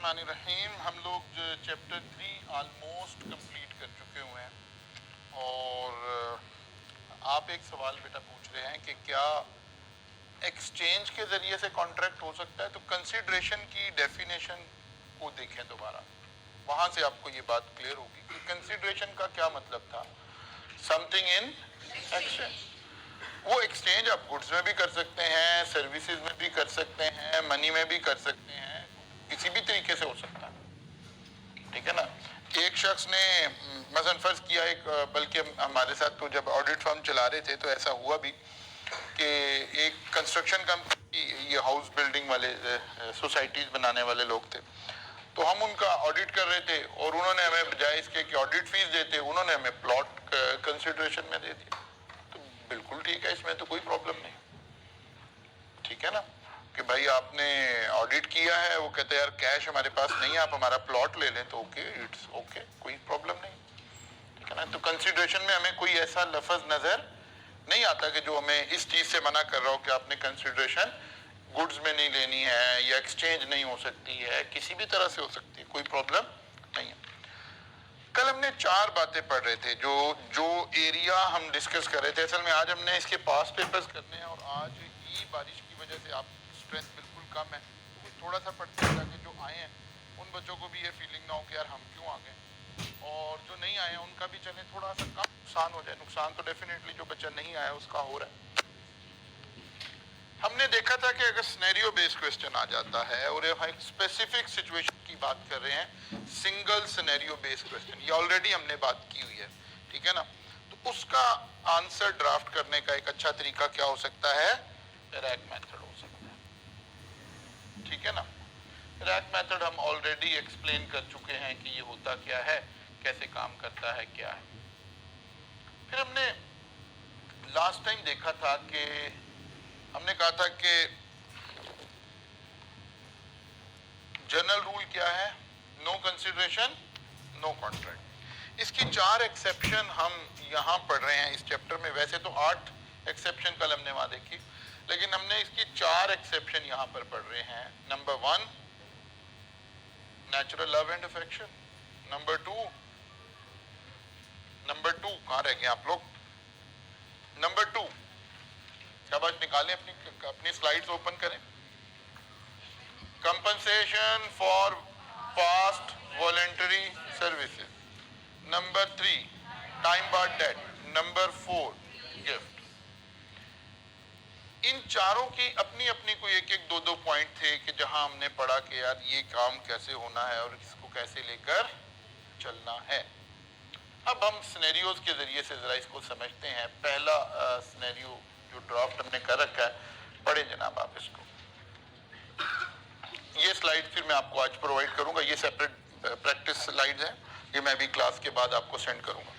बिस्मिल्लाहिर्रहमानिर्रहीम। हम लोग चैप्टर 3 ऑलमोस्ट कंप्लीट कर चुके हुए हैं और आप एक सवाल बेटा पूछ रहे हैं कि क्या एक्सचेंज के ज़रिए से कॉन्ट्रैक्ट हो सकता है। तो कंसिडरेशन की डेफिनेशन को देखें दोबारा, वहाँ से आपको ये बात क्लियर होगी कि कंसिडरेशन का क्या मतलब था। समथिंग इन एक्सचेंज, वो एक्सचेंज आप गुड्स में भी कर सकते हैं, सर्विसेज में भी कर सकते हैं, मनी में भी कर सकते हैं, किसी भी तरीके से हो सकता है, ठीक है ना। एक शख्स ने मसलन फर्ज किया एक, बल्कि हमारे साथ तो जब ऑडिट फर्म चला रहे थे तो ऐसा हुआ भी कि एक कंस्ट्रक्शन कंपनी, ये हाउस बिल्डिंग वाले सोसाइटीज बनाने वाले लोग थे, तो हम उनका ऑडिट कर रहे थे और उन्होंने हमें बजाय इसके कि ऑडिट फीस देते उन्होंने हमें प्लॉट कंसिडरेशन में दे दिया। तो बिल्कुल ठीक है, इसमें तो कोई प्रॉब्लम नहीं, ठीक है ना, कि भाई आपने ऑडिट किया है, वो कहते हैं यार कैश हमारे पास नहीं है, आप हमारा प्लॉट ले लें, तो ओके, इट्स ओके, कोई प्रॉब्लम नहीं, ठीक है ना। तो कंसिडरेशन में हमें कोई ऐसा लफ्ज नजर नहीं आता कि जो हमें इस चीज से मना कर रहा हो कि आपने कंसिडरेशन गुड्स में नहीं लेनी है या एक्सचेंज नहीं हो सकती है, किसी भी तरह से हो सकती है, कोई प्रॉब्लम नहीं है। कल हमने 4 बातें पढ़ रहे थे, जो जो एरिया हम डिस्कस कर रहे थे, असल में आज हमने इसके पास पेपर्स करने हैं और आज ही बारिश की वजह से आप स्ट्रेंथ बिल्कुल कम है, तो थोड़ा सा पढ़ते हैं ताकि जो आए हैं उन बच्चों को भी ये फीलिंग ना हो कि यार हम क्यों आ गए, और जो नहीं आए हैं उनका भी चले थोड़ा सा कम नुकसान हो जाए। नुकसान तो डेफिनेटली जो बच्चा नहीं आया उसका हो रहा है। हमने देखा था कि अगर सिनेरियो बेस्ड क्वेश्चन आ जाता है और एक स्पेसिफिक सिचुएशन की बात कर रहे हैं, सिंगल सिनेरियो बेस्ड क्वेश्चन, ये ऑलरेडी हमने बात की हुई है, ठीक है ना, तो उसका आंसर ड्राफ्ट करने का एक अच्छा तरीका क्या हो सकता है, रैक मेथड हो सकता है, ठीक है ना। रैक मेथड हम ऑलरेडी एक्सप्लेन कर चुके हैं कि ये होता क्या है, कैसे काम करता है, क्या है। फिर हमने लास्ट टाइम देखा था कि हमने कहा था कि जनरल रूल क्या है, नो कंसिडरेशन नो कॉन्ट्रैक्ट। इसकी 4 एक्सेप्शन हम यहां पढ़ रहे हैं इस चैप्टर में। वैसे तो 8 एक्सेप्शन कल हमने वहां देखी, लेकिन हमने इसकी 4 एक्सेप्शन यहां पर पढ़ रहे हैं। Number 1 natural love and affection, number 2 कहां रह गए आप लोग, नंबर 2 शाबाश निकालें, अपनी स्लाइड्स ओपन करें। Compensation for past voluntary services, number 3 time barred debt, number 4 gift. इन चारों की अपनी अपनी कोई एक एक दो पॉइंट थे कि जहां हमने पढ़ा कि यार ये काम कैसे होना है और इसको कैसे लेकर चलना है। अब हम सिनेरियोज के जरिए से जरा इसको समझते हैं। पहला सिनेरियो जो ड्राफ्ट हमने कर रखा है, पढ़े जनाब आप इसको। ये स्लाइड फिर मैं आपको आज प्रोवाइड करूंगा, ये सेपरेट प्रैक्टिस स्लाइड्स हैं, ये मैं भी क्लास के बाद आपको सेंड करूंगा।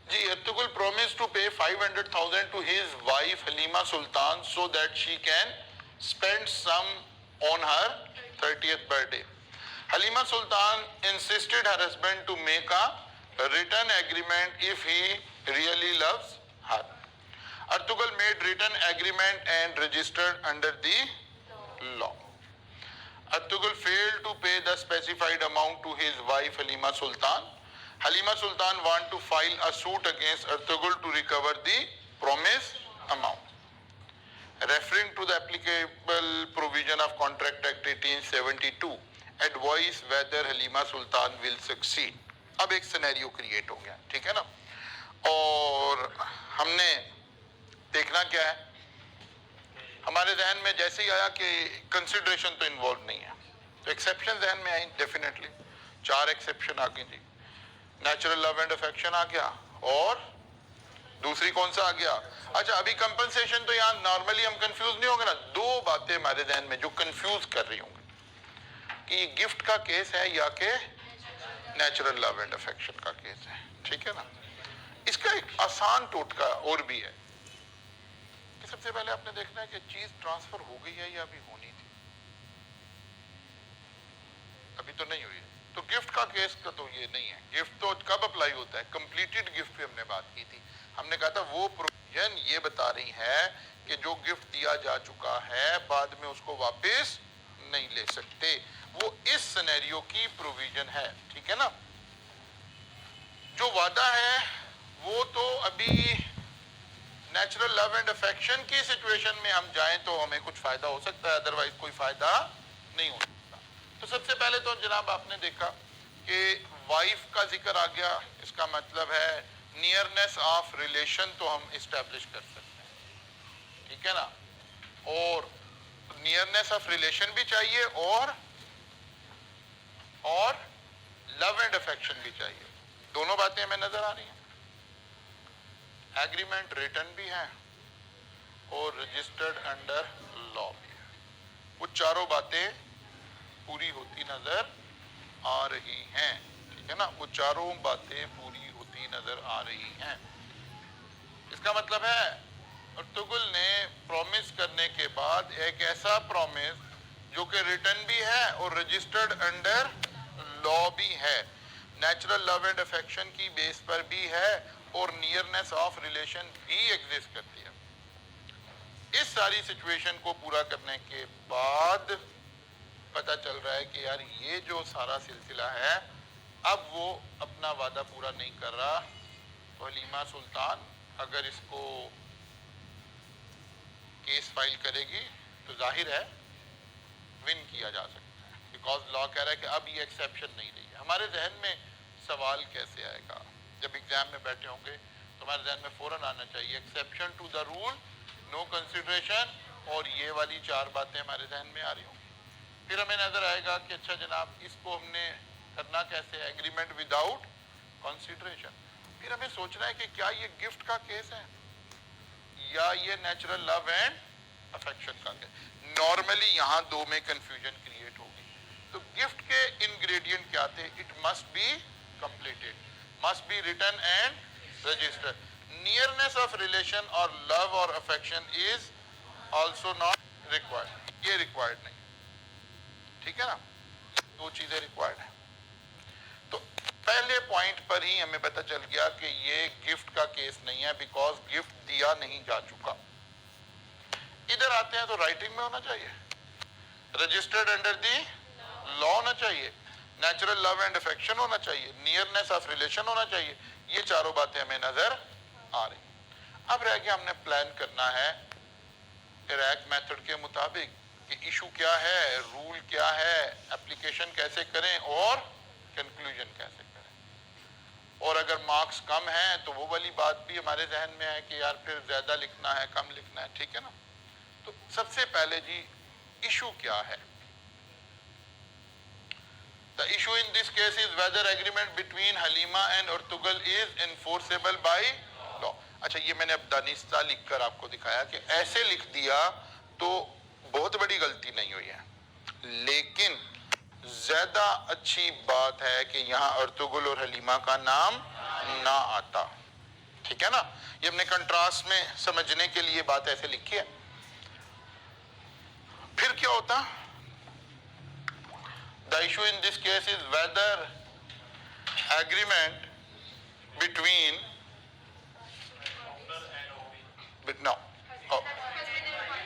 जी, Ertugrul promised to pay 500,000 to his wife Halima Sultan so that she can spend some on her 30th birthday. Halima Sultan insisted her husband to make a written agreement if he really loves her. Ertugrul made written agreement and registered under the law. Ertugrul failed to pay the specified amount to his wife Halima Sultan. Halima Sultan want to file a suit against Ertugrul to recover the promised amount. Referring to the applicable provision of Contract Act 1872, advise whether Halima Sultan will succeed. अब एक scenario create हो गया, ठीक है ना, और हमने देखना क्या है, हमारे जहन में जैसे ही आया कि कंसिडरेशन तो इन्वॉल्व नहीं है, तो एक्सेप्शन जहन में आई, डेफिनेटली 4 एक्सेप्शन आ गई थी। नेचुरल लव एंड अफेक्शन आ गया, और दूसरी कौन सा आ गया? अच्छा, अभी कंपनसेशन तो यहाँ नॉर्मली हम कंफ्यूज नहीं होंगे ना, दो बातें हमारे जहन में जो कंफ्यूज कर रही होंगी कि ये गिफ्ट का केस है या कि नेचुरल लव एंड अफेक्शन का केस है, ठीक है ना। इसका एक आसान टोटका और भी है कि सबसे पहले आपने देखना है कि चीज ट्रांसफर हो गई है या अभी होनी थी, अभी तो नहीं हुई है। तो गिफ्ट का केस का तो ये नहीं है। गिफ्ट तो कब अप्लाई होता है? कंप्लीटेड गिफ्ट पे हमने बात की थी, हमने कहा था वो प्रोविजन ये बता रही है कि जो गिफ्ट दिया जा चुका है बाद में उसको वापस नहीं ले सकते, वो इस सिनेरियो की प्रोविजन है, ठीक है ना। जो वादा है वो तो अभी नेचुरल लव एंड अफेक्शन की सिचुएशन में हम जाएं तो हमें कुछ फायदा हो सकता है, अदरवाइज कोई फायदा नहीं हो सकता। तो सबसे पहले तो जनाब आपने देखा कि वाइफ का जिक्र आ गया, इसका मतलब है नियरनेस ऑफ रिलेशन तो हम इस्टेब्लिश कर सकते हैं, ठीक है ना। और नियरनेस ऑफ रिलेशन भी चाहिए और लव एंड अफेक्शन भी चाहिए, दोनों बातें हमें नजर आ रही हैं। एग्रीमेंट रिटन भी है और रजिस्टर्ड अंडर लॉ भी है, वो चारों बातें पूरी होती नजर आ रही हैं, ठीक है ना। वो चारों बातें पूरी होती नजर आ रही हैं। इसका मतलब है अर्तुगरुल ने प्रॉमिस करने के बाद एक ऐसा प्रॉमिस जो कि रिटन भी है और रजिस्टर्ड अंडर लॉ भी है, नेचुरल लव एंड अफेक्शन की बेस पर भी है और नियरनेस ऑफ रिलेशन भी एग्जिस्ट करती है। इस सारी सिचुएशन को पूरा करने के बाद पता चल रहा है कि यार ये जो सारा सिलसिला है अब वो अपना वादा पूरा नहीं कर रहा, तो हलीमा सुल्तान अगर इसको केस फाइल करेगी तो जाहिर है विन किया जा सकता है, बिकॉज लॉ कह रहा है कि अब ये एक्सेप्शन नहीं रही है। हमारे जहन में सवाल कैसे आएगा? जब एग्जाम में बैठे होंगे तो हमारे जहन में फौरन आना चाहिए exception to the rule, no consideration, और ये वाली चार बातें हमारे जहन में आ रही होंगी। फिर हमें नजर आएगा कि अच्छा जनाब इसको हमने करना कैसे, एग्रीमेंट विदाउट कंसिडरेशन। फिर हमें सोचना है कि क्या ये गिफ्ट का केस है या ये नेचुरल लव एंड अफेक्शन का केस। नॉर्मली यहाँ दो में कंफ्यूजन क्रिएट होगी। तो गिफ्ट के इंग्रेडिएंट क्या थे? It must be completed, must be written and registered. Nearness of relation और लव और affection is also not required, ये रिक्वायर्ड नहीं, ठीक है ना। दो चीजें रिक्वायर्ड है। तो पहले पॉइंट पर ही हमें पता चल गया कि ये गिफ्ट का केस नहीं है, बिकॉज गिफ्ट दिया नहीं जा चुका। इधर आते हैं तो राइटिंग में होना चाहिए, रजिस्टर्ड अंडर दी लॉ होना चाहिए, नेचुरल लव एंड अफेक्शन होना चाहिए, नियरनेस ऑफ रिलेशन होना चाहिए। ये चारों बातें हमें नजर आ रही। अब रह गया हमने प्लान करना है इराक मेथड के मुताबिक कि इशू क्या है, रूल क्या है, एप्लीकेशन कैसे करें और कंक्लूजन कैसे करें। और अगर मार्क्स कम हैं तो वो वाली बात भी हमारे जहन में है कि यार फिर ज्यादा लिखना है कम लिखना है, ठीक है ना। तो सबसे पहले जी इशू क्या है? The issue in this case is whether agreement between Halima and Urtugal is enforceable by law. अच्छा, ये मैंने अब दानिस्ता लिखकर आपको दिखाया कि ऐसे लिख दिया तो बहुत बड़ी गलती नहीं हुई है, लेकिन ज्यादा अच्छी बात है कि यहाँ अर्तुगरुल और हलीमा का नाम ना आता, ठीक है ना। ये हमने कंट्रास्ट में समझने के लिए बात ऐसे लिखी है। फिर क्या होता? The issue in this case is whether agreement between no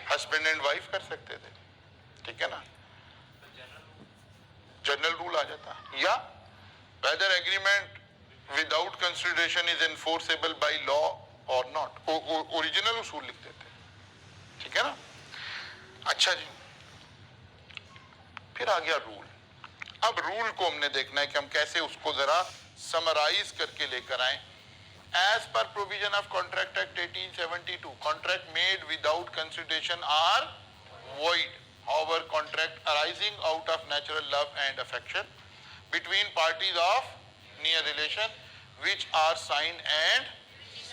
husband and wife कर सकते थे, ठीक है ना, जनरल रूल आ जाता, या whether agreement without consideration is enforceable by law or not, original उसूल लिखते थे, ठीक है ना। अच्छा जी, फिर आ गया रूल। अब रूल को हमने देखना है कि हम कैसे उसको जरा समराइज करके लेकर आए। As per provision of Contract Act 1872, contract made without consideration are void. However, contract arising out of natural love and affection between parties of near relation which are signed and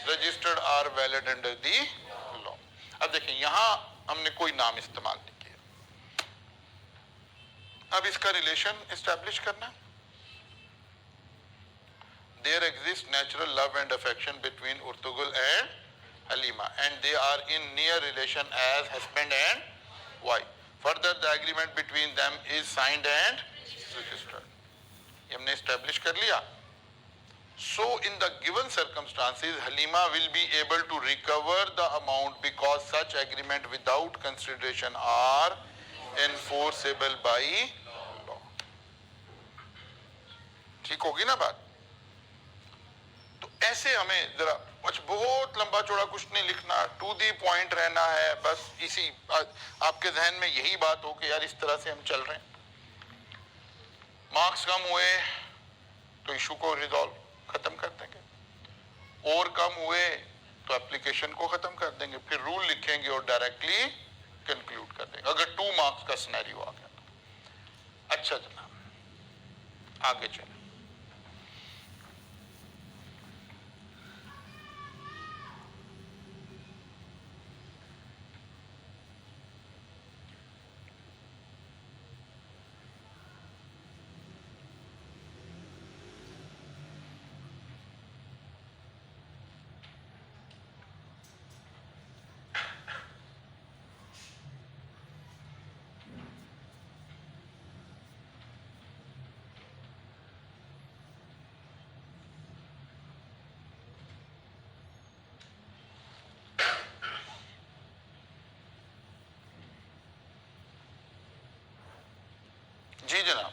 registered are valid under the law. अब देखें यहां हमने कोई नाम इस्तेमाल नहीं किया, अब इसका रिलेशन एस्टैब्लिश करना। There exists natural love and affection between Urtugul and Halima, and they are in near relation as husband and wife. Further, the agreement between them is signed and registered. ये हमने establish कर लिया। So, in the given circumstances, Halima will be able to recover the amount because such agreement without consideration are enforceable by law. ठीक होगी ना बात? तो ऐसे हमें जरा बहुत लंबा चौड़ा कुछ नहीं लिखना, टू दी पॉइंट रहना है, बस इसी आपके जहन में यही बात हो कि यार इस तरह से हम चल रहे हैं। मार्क्स कम हुए तो इशू को रिजॉल्व खत्म कर देंगे, और कम हुए तो एप्लीकेशन को खत्म कर देंगे, फिर रूल लिखेंगे और डायरेक्टली कंक्लूड कर देंगे अगर 2 मार्क्स का सिनेरियो आ गया तो। अच्छा जनाब आगे चले। जी जनाब,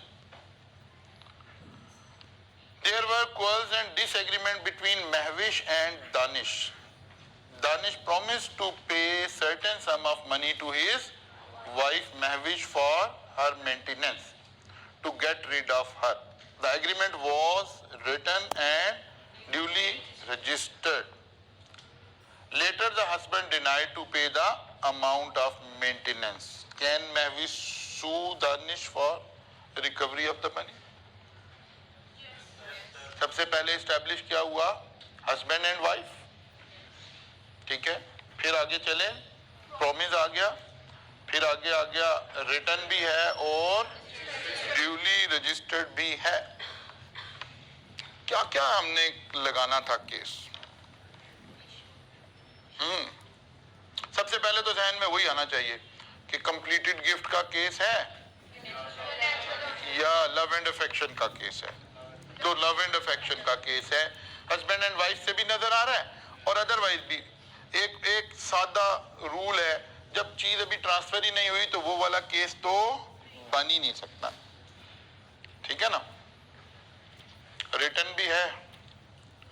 there were quarrels and disagreement between Mahwish and Danish. Danish promised to pay certain sum of money to his wife Mahwish for her maintenance to get rid of her. The agreement was written and duly registered. Later the husband denied to pay the amount of maintenance. Can Mahwish sue Danish for recovery of the money? सबसे पहले establish क्या हुआ? Husband and wife, ठीक है। फिर आगे चले, promise आ गया, फिर आगे आ गया रिटर्न भी है और ड्यूली रजिस्टर्ड भी है। क्या क्या हमने लगाना था केस? सबसे पहले तो जहन में वही आना चाहिए कि कंप्लीटेड गिफ्ट का केस है या लव एंड अफेक्शन का केस है। तो लव एंड अफेक्शन का केस है, हस्बैंड एंड वाइफ से भी नजर आ रहा है और अदरवाइज भी। एक सादा रूल है, जब चीज अभी ट्रांसफर ही नहीं हुई तो वो वाला केस तो बन ही नहीं सकता, ठीक है ना। रिटर्न भी है,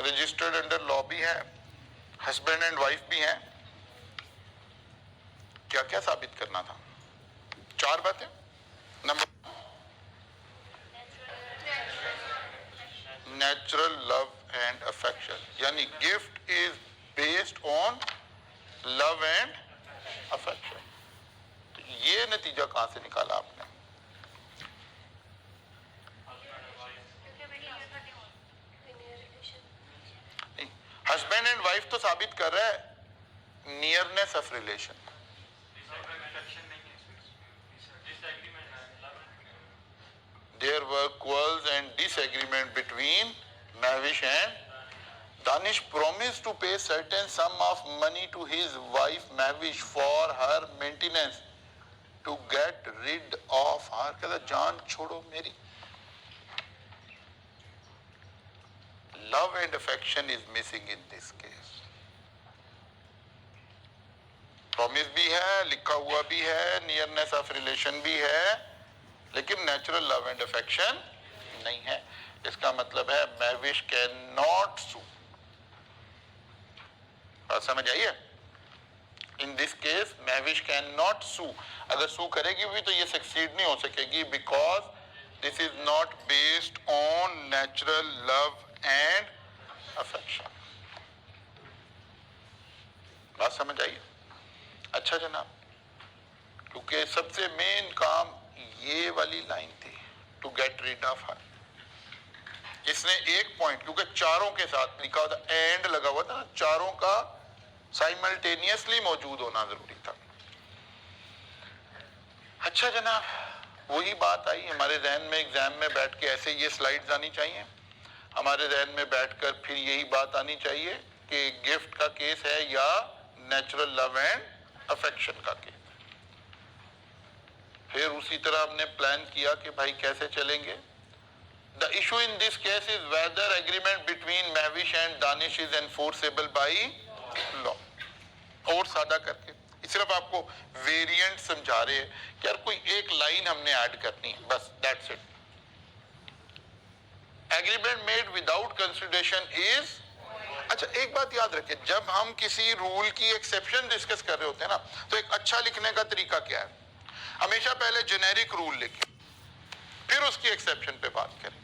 रजिस्टर्ड अंडर लॉ भी है, हस्बैंड एंड वाइफ भी है। क्या क्या साबित करना था? 4 बातें। Number natural love and affection, यानी gift is based on love and affection. तो ये नतीजा कहां से निकाला आपने? हस्बैंड एंड वाइफ तो साबित कर रहा है nearness of relation. There were quarrels and disagreement between Mahwish and Danish promised to pay certain sum of money to his wife Mahwish for her maintenance to get rid of her. कहता जान छोड़ो मेरी। Love and affection is missing in this case. Promise भी है, लिखा हुआ भी है, nearness of relation भी है, लेकिन नेचुरल लव एंड अफेक्शन नहीं है। इसका मतलब है महविश कैन नॉट सू। बात समझ आई है? In this case Mahvish can not sue. अगर सू करेगी भी तो ये सक्सीड नहीं हो सकेगी, because this is not based on natural love and affection. बात समझ आई? अच्छा जनाब, क्योंकि सबसे मेन काम ये वाली लाइन थी, to get rid of her. इसने एक पॉइंट, क्योंकि चारों के साथ लिखा हुआ था, एंड लगा हुआ था ना, चारों का साइमल्टेनियसली मौजूद होना जरूरी था। अच्छा जनाब, वही बात आई हमारे जहन में, एग्जाम में बैठ के ऐसे ये स्लाइड्स आनी चाहिए हमारे जहन में बैठकर, फिर यही बात आनी चाहिए कि गिफ्ट का केस है या नेचुरल लव एंड अफेक्शन का केस। फिर उसी तरह हमने प्लान किया कि भाई कैसे चलेंगे। The issue in this case is whether agreement between Mahwish and Danish is enforceable by law। और सादा करके सिर्फ आपको वेरिएंट समझा रहे हैं कि यार कोई एक लाइन हमने ऐड करनी है, बस that's it. Agreement made without consideration is, अच्छा एक बात याद रखें, जब हम किसी रूल की एक्सेप्शन डिस्कस कर रहे होते हैं ना, तो एक अच्छा लिखने का तरीका क्या है, हमेशा पहले जेनेरिक रूल लिखें, फिर उसकी एक्सेप्शन पे बात करें,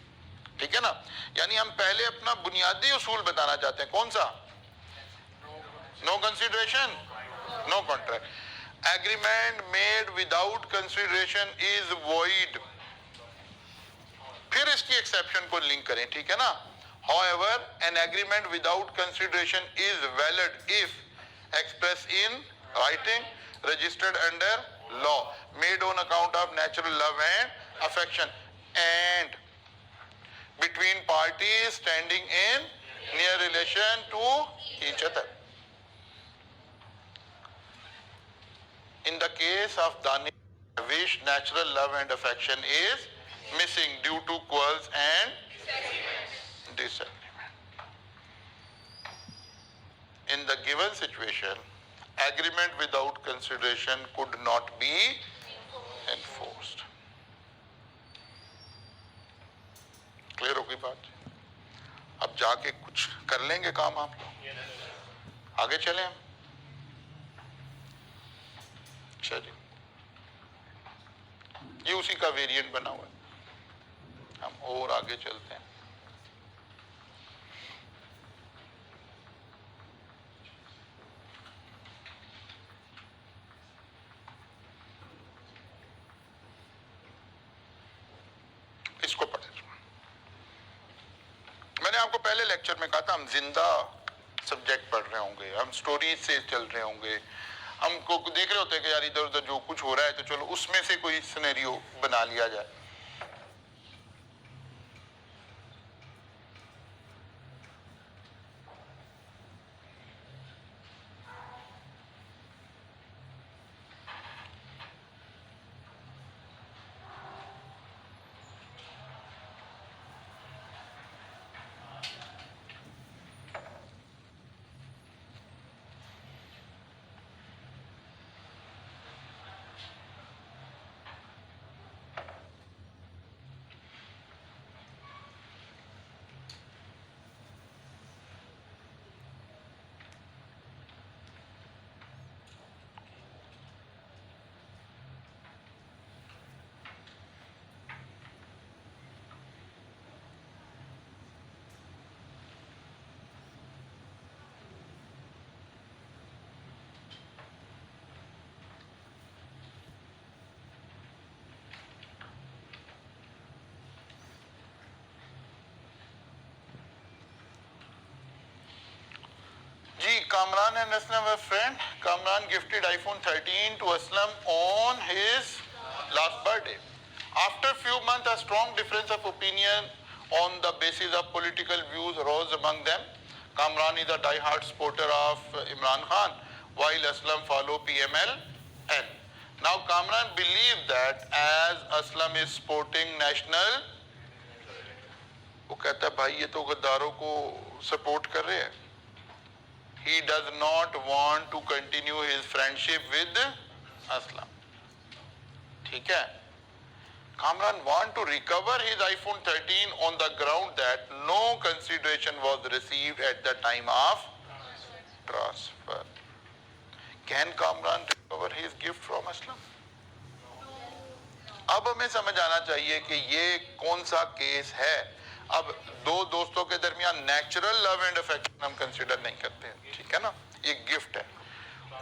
ठीक है ना। यानी हम पहले अपना बुनियादी उसूल बताना चाहते हैं, कौन सा? No consideration no contract. Agreement made without consideration is void, फिर इसकी एक्सेप्शन को लिंक करें, ठीक है ना। However, an agreement without consideration is valid if expressed in writing, registered under law, made on account of natural love and affection, and between parties standing in near relation to each other. In the case of Danish, natural love and affection is missing due to quarrels and disagreement. In the given situation, agreement without consideration could not be enforced. Clear हो गई बात? अब जाके कुछ कर लेंगे काम आप लोग, आगे चले हम। चलिए, ये उसी का वेरिएंट बना हुआ है, हम और आगे चलते हैं। इसको पढ़े, मैंने आपको पहले लेक्चर में कहा था हम जिंदा सब्जेक्ट पढ़ रहे होंगे, हम स्टोरीज से चल रहे होंगे, हमको देख रहे होते हैं कि यार इधर उधर जो कुछ हो रहा है तो चलो उसमें से कोई सिनेरियो बना लिया जाए। Kamran and Aslam were friends. Kamran gifted iPhone 13 to Aslam on his last birthday. After few months, a strong difference of opinion on the basis of political views arose among them. Kamran is a die-hard supporter of Imran Khan, while Aslam follow PMLN. Now Kamran believes that as Aslam is supporting national, वो कहता है भाई ये तो गद्दारों को support कर रहे हैं। He does not want to continue his friendship with Aslam. ठीक है? Kamran want to recover his iPhone 13 on the ground that no consideration was received at the time of transfer. Can Kamran recover his gift from Aslam? अब हमें समझ आना चाहिए कि ये कौन सा केस है। अब दो दोस्तों के दरमियान नेचुरल लव एंड अफेक्शन हम कंसीडर नहीं करते, ठीक है ना, ये गिफ्ट है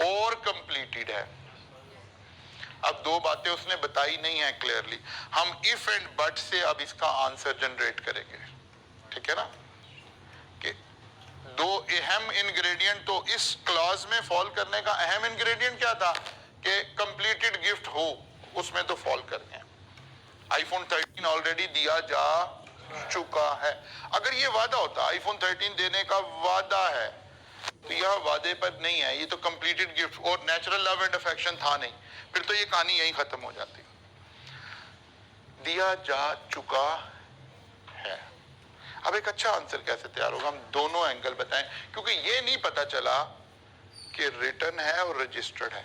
और कंप्लीटेड है। अब दो बातें उसने बताई नहीं है क्लियरली, हम इफ एंड बट से अब इसका आंसर जनरेट करेंगे। ठीक है ना, कि दो अहम इंग्रेडिएंट तो इस क्लॉज में फॉल करने का अहम इंग्रेडिएंट क्या था कि कंप्लीटेड गिफ्ट हो, उसमें तो फॉल कर गए। आईफोन 13 ऑलरेडी दिया जा चुका है। अगर ये वादा होता आईफोन 13 देने का वादा है, तो यह वादे पर नहीं है, ये तो कंप्लीटेड गिफ्ट और नेचुरल लव एंड अफेक्शन था नहीं, फिर तो ये कहानी यहीं खत्म हो जाती। दिया जा चुका है। अब एक अच्छा आंसर कैसे तैयार होगा, हम दोनों एंगल बताएं, क्योंकि ये नहीं पता चला कि रिटर्न है और रजिस्टर्ड है।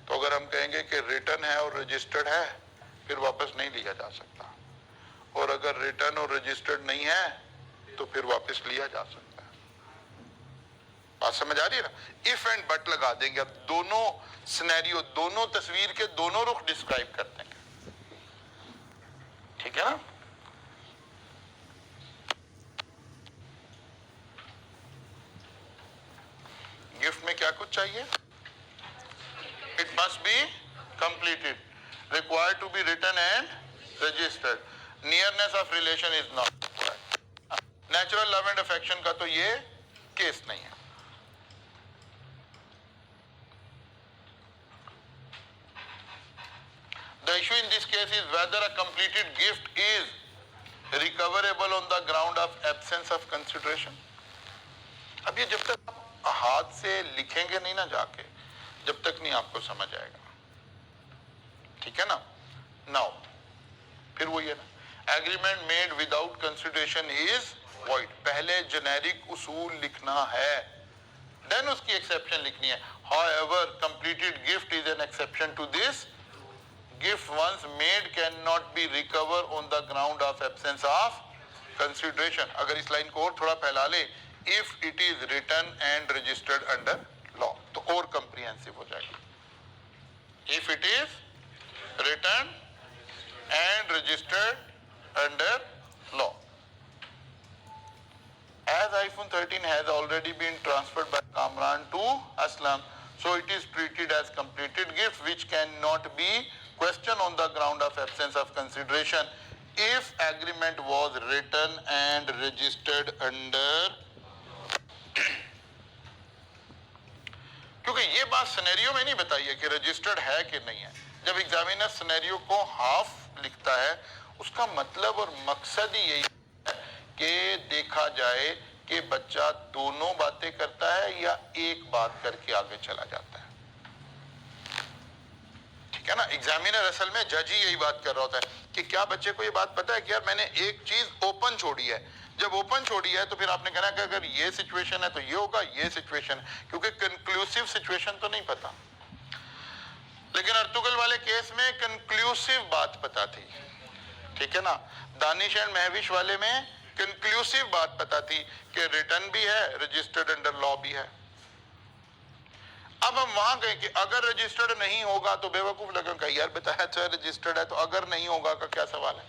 तो अगर हम कहेंगे कि रिटर्न है और रजिस्टर्ड है, फिर वापस नहीं लिया जा सकता, और अगर रिटर्न और रजिस्टर्ड नहीं है तो फिर वापस लिया जा सकता है। बात समझ आ रही है ना? इफ एंड बट लगा देंगे, अब दोनों सिनेरियो, दोनों तस्वीर के दोनों रुख डिस्क्राइब कर देंगे, ठीक है ना? गिफ्ट में क्या कुछ चाहिए? It must be completed, required to be written and registered, nearness of relation is not required. Natural love and affection का तो ये केस नहीं है। The issue in this case is whether a completed gift is recoverable on the ground of absence of consideration. अब ये जब तक हाथ से लिखेंगे नहीं ना जाके, जब तक नहीं आपको समझ आएगा, ठीक है ना? नाउ फिर वो ये ना, agreement made without consideration is void. पहले जेनेरिक उसूल लिखना है, देन उसकी एक्सेप्शन लिखनी है। However, completed gift is an exception to this. Gift once made cannot be recovered on the ground of absence of consideration. अगर इस लाइन को और थोड़ा फैला ले, if it is written and registered under law, तो और comprehensive हो जाएगा। If it is written and registered under law. As iPhone 13 has already been transferred by Kamran to Aslam, so it is treated as completed gift which cannot be questioned on the ground of absence of consideration if agreement was written and registered under. क्योंकि ये बात scenario में नहीं बताई है कि registered है कि नहीं है। जब एग्जामिनर सिनेरियो को हाफ लिखता है, उसका मतलब और मकसद ही यही है कि देखा जाए कि बच्चा दोनों बातें करता है या एक बात करके आगे चला जाता है, ठीक है ना? एग्जामिनर असल में जज ही यही बात कर रहा होता है कि क्या बच्चे को ये बात पता है कि यार मैंने एक चीज ओपन छोड़ी है। जब ओपन छोड़ी है तो फिर आपने कहना कि अगर ये सिचुएशन है तो ये होगा, ये सिचुएशन, क्योंकि कंक्लूसिव सिचुएशन तो नहीं पता। लेकिन अर्तुगल वाले केस में कंक्लूसिव बात पता थी, ठीक है ना? दानिश एंड महविश वाले में कंक्लूसिव बात पता थी कि रिटर्न भी है, रजिस्टर्ड अंडर लॉ भी है। अब हम वहां गए कि अगर रजिस्टर्ड नहीं होगा तो बेवकूफ लगेगा, यार बताया था रजिस्टर्ड है, तो अगर नहीं होगा का क्या सवाल है?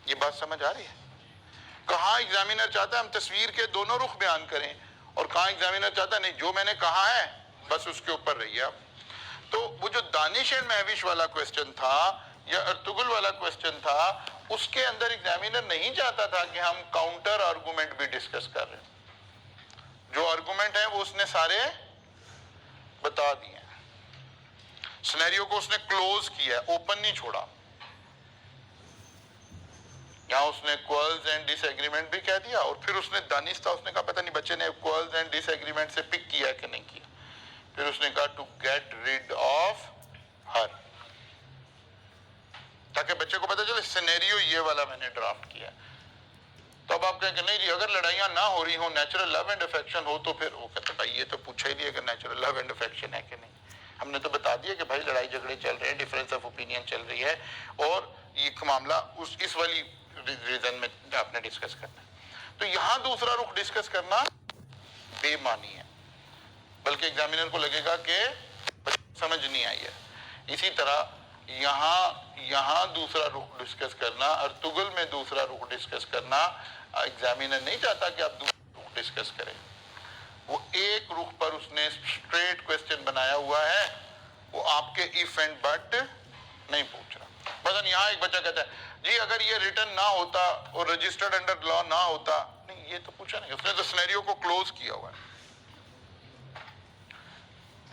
ये बात समझ आ रही है? कहां एग्जामिनर चाहता है हम तस्वीर के दोनों रुख बयान करें, और कहां एग्जामिनर चाहता है नहीं, जो मैंने कहा है बस उसके ऊपर रहिए आप। तो वो जो दानिश एंड महविश वाला क्वेश्चन था या अर्तुगल वाला क्वेश्चन था, उसके अंदर एग्जामिनर नहीं चाहता था कि हम काउंटर आर्गुमेंट भी डिस्कस कर रहे हैं। जो आर्गुमेंट है वो उसने सारे बता दिए, सिनेरियो को उसने क्लोज किया, ओपन नहीं छोड़ा। यहाँ उसने क्वाल्स एंड डिसएग्रीमेंट भी कह दिया, और फिर उसने दानिश था, उसने कहा पता नहीं बच्चे ने क्वाल्स एंड डिसएग्रीमेंट से पिक किया कि नहीं किया। फिर उसने कहा to get rid of her, ताकि बच्चे को पता चले सिनेरियो ये वाला मैंने ड्राफ्ट किया। तो अब आप कहेंगे नहीं जी, अगर लड़ाइयां ना हो रही हो, नेचुरल लव एंड अफेक्शन हो, तो फिर वो कहते भाई ये तो पूछा ही नहीं अगर नेचुरल लव एंड अफेक्शन है कि नहीं। हमने तो बता दिया कि भाई लड़ाई झगड़े चल रहे हैं, डिफरेंस ऑफ ओपिनियन चल रही है, और ये मामला उस इस वाली रीजन में आपने डिस्कस करना है। तो यहाँ दूसरा रुख डिस्कस करना बेमानी है, बल्कि एग्जामिनर को लगेगा कि समझ नहीं आई है। इसी तरह यहाँ दूसरा रुख डिस्कस करना, अर्तुगल में दूसरा रुख डिस्कस करना, एग्जामिनर नहीं चाहता कि आप दूसरा रुख डिस्कस करें। वो एक रुख पर उसने स्ट्रेट क्वेश्चन बनाया हुआ है, वो आपके इफ एंड बट नहीं पूछ रहा। बस यहाँ एक बच्चा कहता है जी अगर ये रिटर्न ना होता और रजिस्टर्ड अंडर लॉ ना होता, नहीं ये तो पूछा नहीं, उसने तो सिनेरियो को क्लोज किया हुआ है।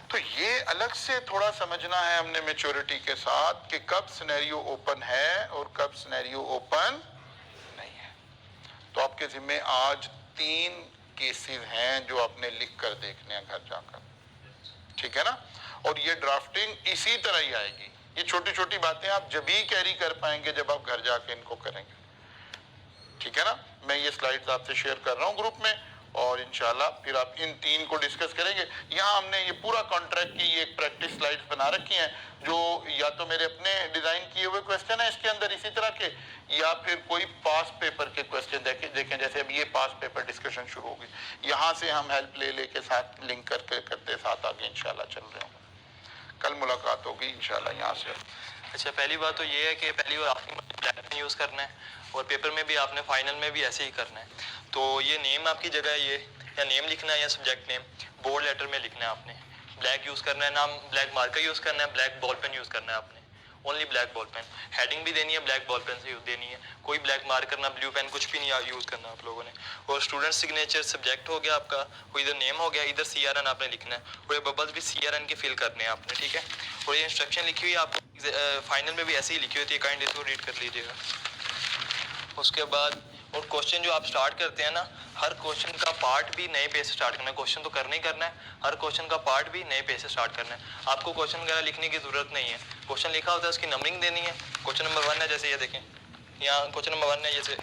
तो ये अलग से थोड़ा समझना है हमने मैच्योरिटी के साथ कि कब सिनेरियो ओपन है और कब सिनेरियो ओपन नहीं है। तो आपके जिम्मे आज 3 केसेस हैं जो आपने लिख कर देखने हैं घर जाकर, ठीक है ना। और ये ड्राफ्टिंग इसी तरह ही आएगी। ये छोटी छोटी बातें आप जब ही कैरी कर पाएंगे जब आप घर जाके इनको करेंगे, ठीक है ना। मैं ये स्लाइड्स आपसे शेयर कर रहा हूँ ग्रुप में, और इंशाल्लाह फिर आप इन 3 को डिस्कस करेंगे। यहाँ हमने ये पूरा कॉन्ट्रैक्ट की ये एक प्रैक्टिस स्लाइड्स बना रखी हैं, जो या तो मेरे अपने डिजाइन किए हुए क्वेश्चन है इसके अंदर इसी तरह के, या फिर कोई पास पेपर के क्वेश्चन देखें जैसे अब ये पास पेपर डिस्कशन शुरू होगी, यहाँ से हम हेल्प ले लेके साथ लिंक करके करते साथ आगे इंशाल्लाह चल रहे होंगे। कल मुलाकात होगी इंशाल्लाह यहाँ से। अच्छा, पहली बात तो ये है कि पहली बार आपने ब्लैक पेन यूज़ करना है और पेपर में भी आपने फाइनल में भी ऐसे ही करना है। तो ये नेम आपकी जगह ये या नेम लिखना है या सब्जेक्ट नेम बोल्ड लेटर में लिखना है आपने। ब्लैक यूज़ करना है, नाम ब्लैक मार्कर यूज़ करना है, ब्लैक बॉल पेन यूज़ करना है आपने, only black ball pen. Heading भी देनी है ब्लैक बॉल पेन से देनी है, कोई ब्लैक मार्कर ना ब्लू पेन कुछ भी नहीं यूज़ करना आप लोगों ने। और स्टूडेंट सिग्नेचर सब्जेक्ट हो गया आपका, वो इधर नेम हो गया, इधर CRN आपने लिखना है और ये बबल्स भी CRN के फिल करने हैं आपने, ठीक है। और ये इंस्ट्रक्शन लिखी हुई है आपको फाइनल में भी ऐसे ही लिखी होती है, काइंड इसको रीड कर लीजिएगा। उसके बाद और क्वेश्चन जो आप स्टार्ट करते हैं ना, हर क्वेश्चन का पार्ट भी नए पेज से स्टार्ट करना है। क्वेश्चन तो करना ही करना है, हर क्वेश्चन का पार्ट भी नए पेज से स्टार्ट करना है। आपको क्वेश्चन वगैरह लिखने की जरूरत नहीं है, क्वेश्चन लिखा होता है उसकी नंबरिंग देनी है। क्वेश्चन नंबर 1 है, जैसे ये देखें यहाँ क्वेश्चन नंबर 1 है, जैसे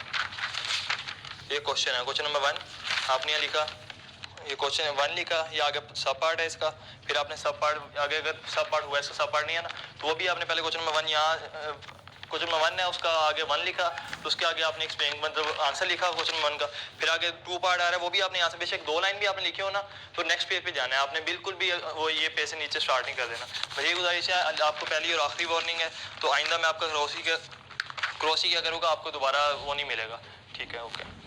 ये क्वेश्चन है क्वेश्चन नंबर 1, आपने यहाँ लिखा ये क्वेश्चन 1 लिखा, ये आगे सब पार्ट है इसका, फिर आपने सब पार्ट आगे अगर सब पार्ट हुआ है सब पार्ट नहीं है ना, तो वो भी आपने पहले क्वेश्चन नंबर 1 यहाँ क्वेश्चन नंबर 1 है उसका आगे 1 लिखा, तो उसके आगे आपने एक्सप्लेन मतलब आंसर लिखा क्वेश्चन 1 का, फिर आगे 2 पार्ट आ रहा है वो भी आपने यहाँ से बेशक 2 लाइन भी आपने लिखी हो ना, तो नेक्स्ट पेज पे जाना है आपने, बिल्कुल भी वो ये पेज से नीचे स्टार्ट नहीं कर देना। मेरी गुजारिश है, आपको पहली और आखिरी वार्निंग है, तो आइंदा मैं आपका क्रॉस ही क्या करूँगा, आपको दोबारा वो नहीं मिलेगा, ठीक है, ओके।